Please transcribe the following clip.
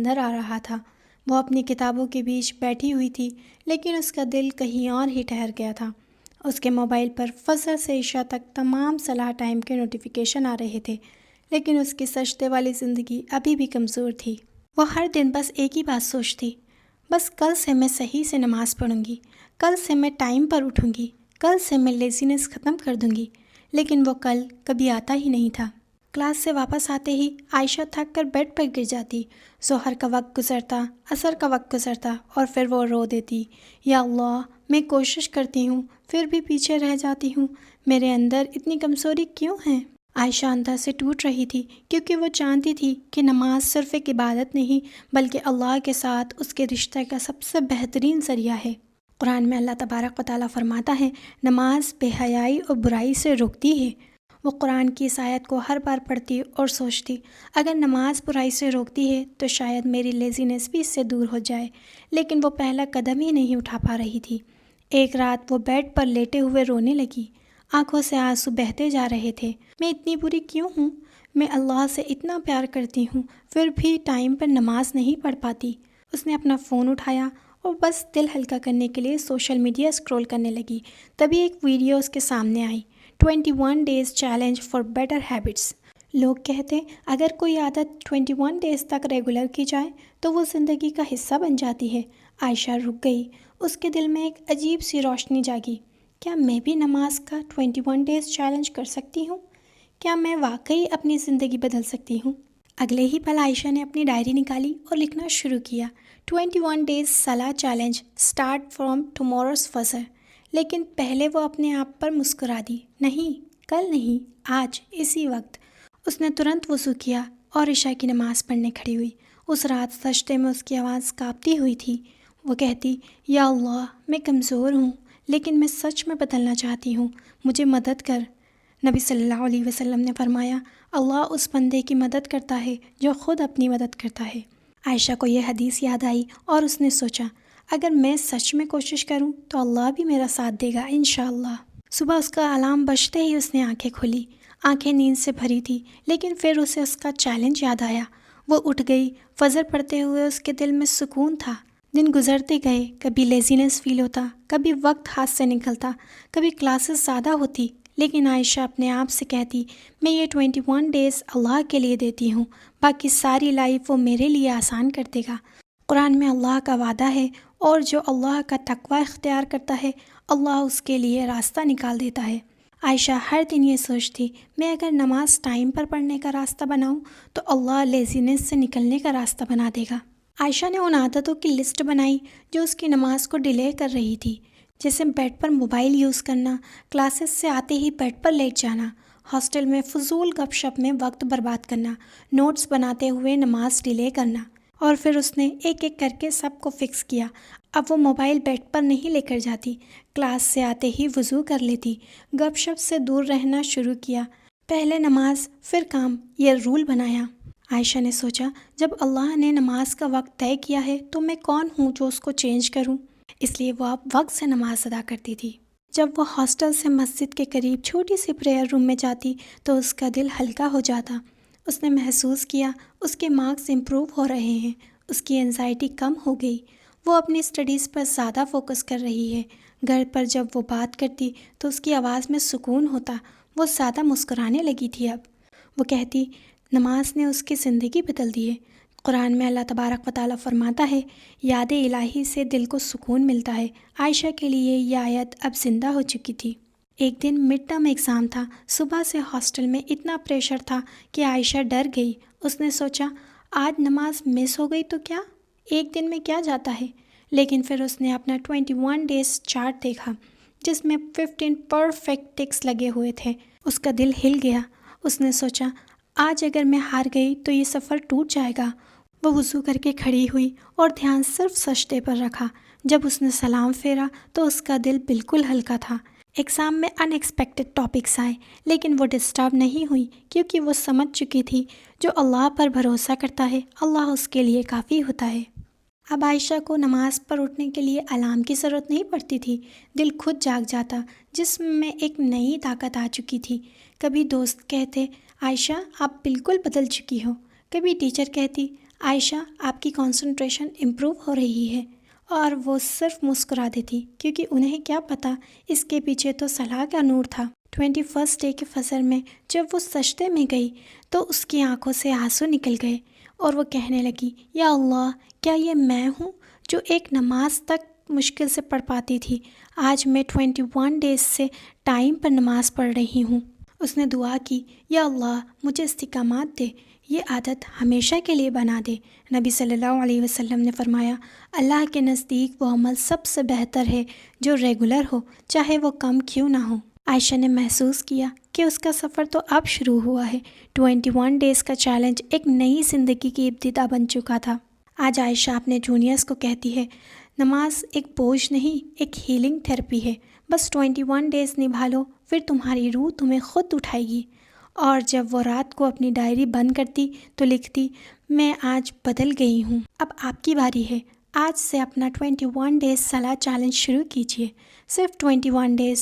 اندر آ رہا تھا۔ وہ اپنی کتابوں کے بیچ بیٹھی ہوئی تھی، لیکن اس کا دل کہیں اور ہی ٹھہر گیا تھا۔ اس کے موبائل پر فجر سے عشاء تک تمام صلاح ٹائم کے نوٹیفیکیشن آ رہے تھے، لیکن اس کی سجدے والی زندگی ابھی بھی کمزور تھی۔ وہ ہر دن بس ایک ہی بات سوچتی، بس کل سے میں صحیح سے نماز پڑھوں گی، کل سے میں ٹائم پر اٹھوں گی، کل سے میں لیزینس ختم کر دوں گی۔ لیکن وہ کل کبھی آتا ہی نہیں تھا۔ کلاس سے واپس آتے ہی عائشہ تھک کر بیڈ پر گر جاتی۔ ظہر کا وقت گزرتا، عصر کا وقت گزرتا، اور پھر وہ رو دیتی، یا اللہ، میں کوشش کرتی ہوں پھر بھی پیچھے رہ جاتی ہوں، میرے اندر اتنی کمزوری کیوں ہے؟ عائشہ اندر سے ٹوٹ رہی تھی، کیونکہ وہ جانتی تھی کہ نماز صرف ایک عبادت نہیں بلکہ اللہ کے ساتھ اس کے رشتے کا سب سے بہترین ذریعہ ہے۔ قرآن میں اللہ تبارک و تعالیٰ فرماتا ہے، نماز بے حیائی اور برائی سے روکتی ہے۔ وہ قرآن کی اس آیت کو ہر بار پڑھتی اور سوچتی، اگر نماز برائی سے روکتی ہے تو شاید میری لیزینس بھی اس سے دور ہو جائے، لیکن وہ پہلا قدم ہی نہیں اٹھا پا رہی تھی۔ ایک رات وہ بیڈ پر لیٹے ہوئے رونے لگی، آنکھوں سے آنسو بہتے جا رہے تھے۔ میں اتنی بری کیوں ہوں؟ میں اللہ سے اتنا پیار کرتی ہوں، پھر بھی ٹائم پر نماز نہیں پڑھ پاتی۔ اس نے اپنا فون اٹھایا اور بس دل ہلکا کرنے کے لیے سوشل میڈیا اسکرول کرنے لگی۔ تبھی ایک ویڈیو اس کے سامنے آئی، 21 days challenge for better habits. لوگ کہتے اگر کوئی عادت 21 ڈیز تک ریگولر کی جائے تو وہ زندگی کا حصہ بن جاتی ہے۔ عائشہ رک گئی، اس کے دل میں ایک عجیب سی روشنی جاگی۔ کیا میں بھی نماز کا 21 ڈیز چیلنج کر سکتی ہوں؟ کیا میں واقعی اپنی زندگی بدل سکتی ہوں؟ اگلے ہی پل عائشہ نے اپنی ڈائری نکالی اور لکھنا شروع کیا، 21 ڈیز صلاح چیلنج اسٹارٹ فرام ٹموروز فجر۔ لیکن پہلے وہ اپنے آپ پر مسکرا دی، نہیں، کل نہیں، آج، اسی وقت۔ اس نے ترنت وضو کیا اور عشاء کی نماز پڑھنے کھڑی ہوئی۔ اس رات سجدے میں اس کی آواز کانپتی ہوئی تھی۔ وہ کہتی، یا اللہ، میں کمزور ہوں، لیکن میں سچ میں بدلنا چاہتی ہوں، مجھے مدد کر۔ نبی صلی اللہ علیہ وسلم نے فرمایا، اللہ اس بندے کی مدد کرتا ہے جو خود اپنی مدد کرتا ہے۔ عائشہ کو یہ حدیث یاد آئی اور اس نے سوچا، اگر میں سچ میں کوشش کروں تو اللہ بھی میرا ساتھ دے گا انشاءاللہ۔ صبح اس کا الارم بجتے ہی اس نے آنکھیں کھولی۔ آنکھیں نیند سے بھری تھی، لیکن پھر اسے اس کا چیلنج یاد آیا۔ وہ اٹھ گئی، فجر پڑھتے ہوئے اس کے دل میں سکون تھا۔ دن گزرتے گئے، کبھی لیزینس فیل ہوتا، کبھی وقت ہاتھ سے نکلتا، کبھی کلاسز زیادہ ہوتی، لیکن عائشہ اپنے آپ سے کہتی، میں یہ 21 ڈیز اللہ کے لیے دیتی ہوں، باقی ساری لائف وہ میرے لیے آسان کر دے گا۔ قرآن میں اللہ کا وعدہ ہے، اور جو اللہ کا تقوی اختیار کرتا ہے اللہ اس کے لیے راستہ نکال دیتا ہے۔ عائشہ ہر دن یہ سوچتی، میں اگر نماز ٹائم پر پڑھنے کا راستہ بناؤں تو اللہ لیزینس سے نکلنے کا راستہ بنا دے گا۔ عائشہ نے ان عادتوں کی لسٹ بنائی جو اس کی نماز کو ڈیلے کر رہی تھی، جیسے بیڈ پر موبائل یوز کرنا، کلاسز سے آتے ہی بیڈ پر لیٹ جانا، ہاسٹل میں فضول گپ شپ میں وقت برباد کرنا، نوٹس بناتے ہوئے نماز ڈیلے کرنا۔ اور پھر اس نے ایک ایک کر کے سب کو فکس کیا۔ اب وہ موبائل بیڈ پر نہیں لے کر جاتی، کلاس سے آتے ہی وضو کر لیتی، گپ شپ سے دور رہنا شروع کیا، پہلے نماز پھر کام، یہ رول بنایا۔ عائشہ نے سوچا، جب اللہ نے نماز کا وقت طے کیا ہے تو میں کون ہوں جو اس کو چینج کروں؟ اس لیے وہ اب وقت سے نماز ادا کرتی تھی۔ جب وہ ہاسٹل سے مسجد کے قریب چھوٹی سی پریئر روم میں جاتی تو اس کا دل ہلکا ہو جاتا۔ اس نے محسوس کیا اس کے مارکس امپروو ہو رہے ہیں، اس کی انزائٹی کم ہو گئی، وہ اپنی اسٹڈیز پر زیادہ فوکس کر رہی ہے۔ گھر پر جب وہ بات کرتی تو اس کی آواز میں سکون ہوتا، وہ زیادہ مسکرانے لگی تھی۔ اب وہ کہتی، نماز نے اس کی زندگی بدل دی ہے۔ قرآن میں اللہ تبارک و تعالیٰ فرماتا ہے، یاد الہی سے دل کو سکون ملتا ہے۔ عائشہ کے لیے یہ آیت اب زندہ ہو چکی تھی۔ ایک دن مڈ ٹرم ایگزام تھا، صبح سے ہاسٹل میں اتنا پریشر تھا کہ عائشہ ڈر گئی۔ اس نے سوچا، آج نماز مس ہو گئی تو کیا؟ ایک دن میں کیا جاتا ہے؟ لیکن پھر اس نے اپنا 21 ڈیز چارٹ دیکھا جس میں 15 پرفیکٹ ٹکس لگے ہوئے تھے۔ اس کا دل ہل گیا۔ اس نے سوچا، آج اگر میں ہار گئی تو یہ سفر ٹوٹ جائے گا۔ وہ وضو کر کے کھڑی ہوئی اور دھیان صرف سجدے پر رکھا۔ جب اس نے سلام پھیرا تو اس کا دل بالکل ہلکا تھا۔ ایگزام میں ان ایکسپیکٹڈ ٹاپکس آئے، لیکن وہ ڈسٹرب نہیں ہوئی کیونکہ وہ سمجھ چکی تھی جو اللہ پر بھروسہ کرتا ہے اللہ اس کے لیے کافی ہوتا ہے۔ اب عائشہ کو نماز پر اٹھنے کے لیے الارم کی ضرورت نہیں پڑتی تھی، دل خود جاگ جاتا، جسم میں ایک نئی طاقت آ چکی تھی۔ کبھی دوست کہتے، عائشہ آپ بالکل بدل چکی ہو، کبھی ٹیچر کہتی، عائشہ آپ کی کنسنٹریشن امپروو ہو رہی ہے، اور وہ صرف مسکرا دیتی کیونکہ انہیں کیا پتہ اس کے پیچھے تو صلاح کا نور تھا۔ 21 ڈے کے فجر میں جب وہ سجدے میں گئی تو اس کی آنکھوں سے آنسو نکل گئے اور وہ کہنے لگی، یا اللہ، کیا یہ میں ہوں جو ایک نماز تک مشکل سے پڑھ پاتی تھی؟ آج میں 21 ڈیز سے ٹائم پر نماز پڑھ رہی ہوں۔ اس نے دعا کی، یا اللہ مجھے استقامت دے، یہ عادت ہمیشہ کے لیے بنا دے۔ نبی صلی اللہ علیہ وسلم نے فرمایا، اللہ کے نزدیک وہ عمل سب سے بہتر ہے جو ریگولر ہو، چاہے وہ کم کیوں نہ ہو۔ عائشہ نے محسوس کیا کہ اس کا سفر تو اب شروع ہوا ہے۔ 21 ڈیز کا چیلنج ایک نئی زندگی کی ابتدا بن چکا تھا۔ آج عائشہ اپنے جونیئرز کو کہتی ہے، نماز ایک بوجھ نہیں، ایک ہیلنگ تھیراپی ہے۔ بس 21 ڈیز نبھا لو، پھر تمہاری روح تمہیں خود اٹھائے گی۔ اور جب وہ رات کو اپنی ڈائری بند کرتی تو لکھتی، میں آج بدل گئی ہوں۔ اب آپ کی باری ہے۔ آج سے اپنا 21 ڈیز صلاح چیلنج شروع کیجیے۔ صرف 21 ڈیز